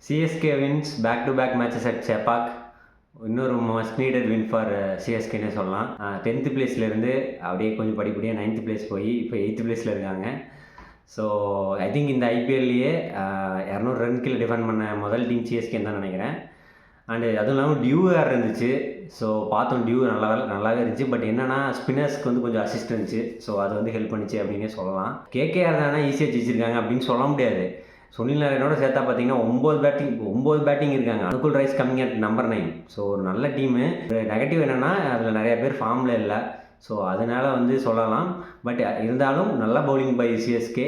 CSK wins back to back matches at Chepauk. இன்னொரு must needed win for சிஎஸ்கேன்னு சொல்லலாம். 10th பிளேஸ்லேருந்து அப்படியே கொஞ்சம் படிப்படியாக 9th பிளேஸ் போய் இப்போ 8th பிளேஸில் இருக்காங்க. ஸோ ஐ திங்க் இந்த ஐபிஎல்லையே 200 ரன் கீழே டிஃபெண்ட் பண்ண முதல் டீம் சிஎஸ்கேன்னு தான் நினைக்கிறேன். அண்டு அதுவும் இல்லாமல் டியூ வேறு இருந்துச்சு. ஸோ பார்த்தோம், டியூ நல்லாவே இருந்துச்சு. பட் என்னென்னா ஸ்பின்னர்ஸ்க்கு வந்து கொஞ்சம் அசிஸ்ட் இருந்துச்சு. ஸோ அது வந்து ஹெல்ப் பண்ணிச்சு அப்படின்னே சொல்லலாம். கேகேஆர் தானே ஈஸியாக ஜெயிச்சிருக்காங்க அப்படின்னு சொல்ல முடியாது. சுனில் நாராயணோட சேர்த்தா பார்த்தீங்கன்னா 9 பேட்டிங் இருக்காங்க. Anukul rice coming at number 9. So ஒரு நல்ல டீமு. நெகட்டிவ் என்னென்னா அதில் நிறைய பேர் ஃபார்மில் இல்லை. ஸோ அதனால் வந்து சொல்லலாம். பட் இருந்தாலும் நல்லா பவுலிங் பை சிஎஸ்கே.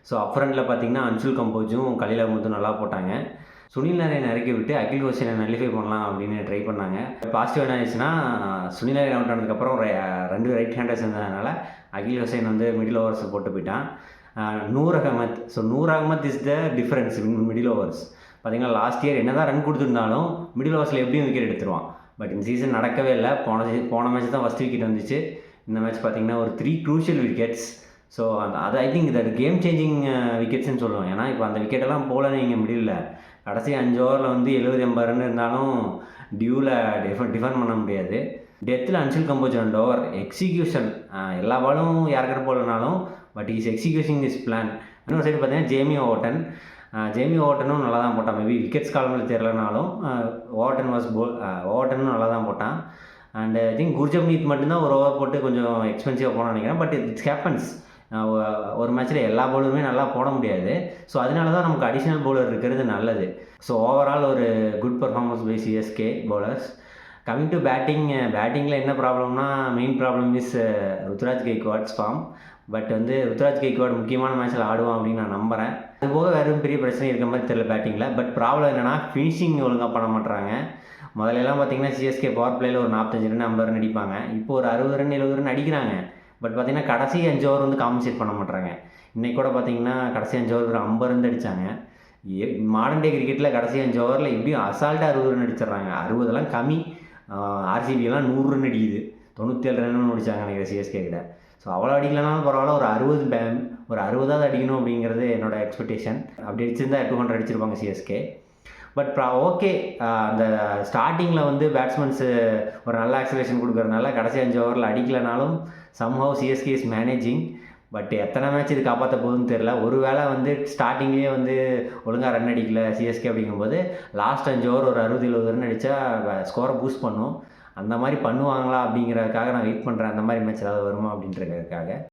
ஸோ அப்ஃப்ரண்டில் பார்த்தீங்கன்னா அன்சுல் கம்போஜும் கலீல் அஹ்மதும் நல்லா போட்டாங்க. சுனில் நாராயண் இறக்கி விட்டு அகில் ஹுசைனை நல்லிஃபை பண்ணலாம் அப்படின்னு ட்ரை பண்ணாங்க. பாசிட்டிவ் என்ன ஆயிடுச்சுன்னா, சுனில் நாராயண் அவுட் ஆனதுக்கப்புறம் 2 ரைட் ஹேண்டர்ஸ் இருந்ததுனால அகில் ஹுசைன் வந்து மிடில் ஓவர்ஸ் போட்டு போயிட்டான். Noor Ahmad. So Noor Ahmad is the difference in middle overs. பார்த்தீங்கன்னா லாஸ்ட் இயர் என்ன தான் ரன் கொடுத்துருந்தாலும் மிடில் ஓவர்ஸில் எப்படியும் விக்கெட் எடுத்துருவான். பட் இந்த சீசன் நடக்கவே இல்லை. போன மேட்ச் தான் ஃபஸ்ட் விக்கெட் வந்துச்சு. இந்த மேட்ச் பார்த்தீங்கன்னா ஒரு 3 க்ரூஷியல் விக்கெட்ஸ். ஸோ அது ஐ திங்க் இது கேம் சேஞ்சிங் விக்கெட்ஸ்ன்னு சொல்லுவோம். ஏன்னா இப்போ அந்த விக்கெட்டெல்லாம் போகலன்னு நீங்கள் மிடில் கடைசி 5 ஓவரில் வந்து 70-80 ரன் இருந்தாலும் டியூவில் டிஃபெண்ட் பண்ண முடியாது. டெத்தில் அன்சுல் கம்போஜ் 2 ஓவர் எக்ஸிக்யூஷன். எல்லா பாலும் யாருக்கிட்ட போகலனாலும் but is execution is plan. இன்னொரு சைடு பார்த்தீங்கன்னா ஜேமி ஓவர்டனும் நல்லா தான் போட்டான். மேபி விக்கெட்ஸ் காலமில் தெரியலனாலும் ஓவர்டனும் நல்லா தான் போட்டான். அண்ட் ஐ திங்க் குர்ஜப்னீத் மட்டும்தான் ஒரு ஓவர் போட்டு கொஞ்சம் எக்ஸ்பென்சிவாக போனான்னு நினைக்கிறேன். But it's happens. ஒரு மேட்ச்சில் எல்லா பவுலருமே நல்லா போட முடியாது. ஸோ அதனால தான் நமக்கு அடிஷ்னல் பவுலர் இருக்கிறது நல்லது. ஸோ ஓவரால் ஒரு good performance by CSK bowlers. Coming to பேட்டிங்கில் என்ன ப்ராப்ளம்னா, main problem is Ruturaj Gaikwad's form. But வந்து ருத்ராஜ் கெய்க்வாட் முக்கியமான மேட்ச்சில் ஆடுவான் அப்படின்னு நான் நம்புகிறேன். அதுபோக வேறு பெரிய பிரச்சனை இருக்க மாதிரி தெரியல பேட்டிங்கில். பட் ப்ராப்ளம் என்னென்னா ஃபினிஷிங் ஒழுங்காக பண்ண மாட்டுறாங்க. முதல்லலாம் பார்த்தீங்கன்னா சிஎஸ்கே பவர் பிளேயில் ஒரு 45 ரன் 50 ரன் அடிப்பாங்க. இப்போ ஒரு 60 ரன் 70 ரன் அடிக்கிறாங்க. பட் பார்த்தீங்கன்னா கடைசி 5 ஓவர் வந்து காம்பன்சேட் பண்ண மாட்டாங்க. இன்றைக்கி கூட பார்த்தீங்கன்னா கடைசி 5 ஓவர் ஒரு 50 ரன் அடித்தாங்க. மாடர்ன் டே கிரிக்கெட்டில் கடைசி 5 ஓவரில் எப்படியும் அசால்ட்டாக 60 ரன் அடிச்சிடுறாங்க. 60 கம்மி. ஆர்சிபியெல்லாம் 100 ரன் அடிக்குது. 97 ரன் அடித்தாங்க நினைக்கிறேன் சிஎஸ்கே கிட்ட. ஸோ அவ்வளோ அடிக்கலனாலும் பரவாயில்ல, ஒரு 60 அடிக்கணும் அப்படிங்கிறது என்னோடய எக்ஸ்பெக்டேஷன். அப்படி அடிச்சிருந்தா 200 அடிச்சிருப்பாங்க சிஎஸ்கே. பட் ஓகே, அந்த ஸ்டார்டிங்கில் வந்து பேட்ஸ்மேன்ஸு ஒரு நல்ல ஆக்சலேஷன் கொடுக்குறதுனால கடைசி 5 ஓவரில் அடிக்கலைனாலும் somehow CSK is managing. But எத்தனை மேட்ச் இது காப்பாற்ற போகுதுன்னு தெரில. ஒரு வேளை வந்து ஸ்டார்டிங்லேயே வந்து ஒழுங்காக ரன் அடிக்கல சிஎஸ்கே அப்படிங்கும்போது லாஸ்ட் 5 ஓவர் ஒரு 60-70 ரன் அடித்தா ஸ்கோரை பூஸ்ட் பண்ணும். அந்த மாதிரி பண்ணுவாங்களா அப்படிங்கிறதுக்காக நான் வெயிட் பண்ணுறேன். அந்த மாதிரி மேட்ச் ஏதாவது வருமா அப்படின்றதுக்காக.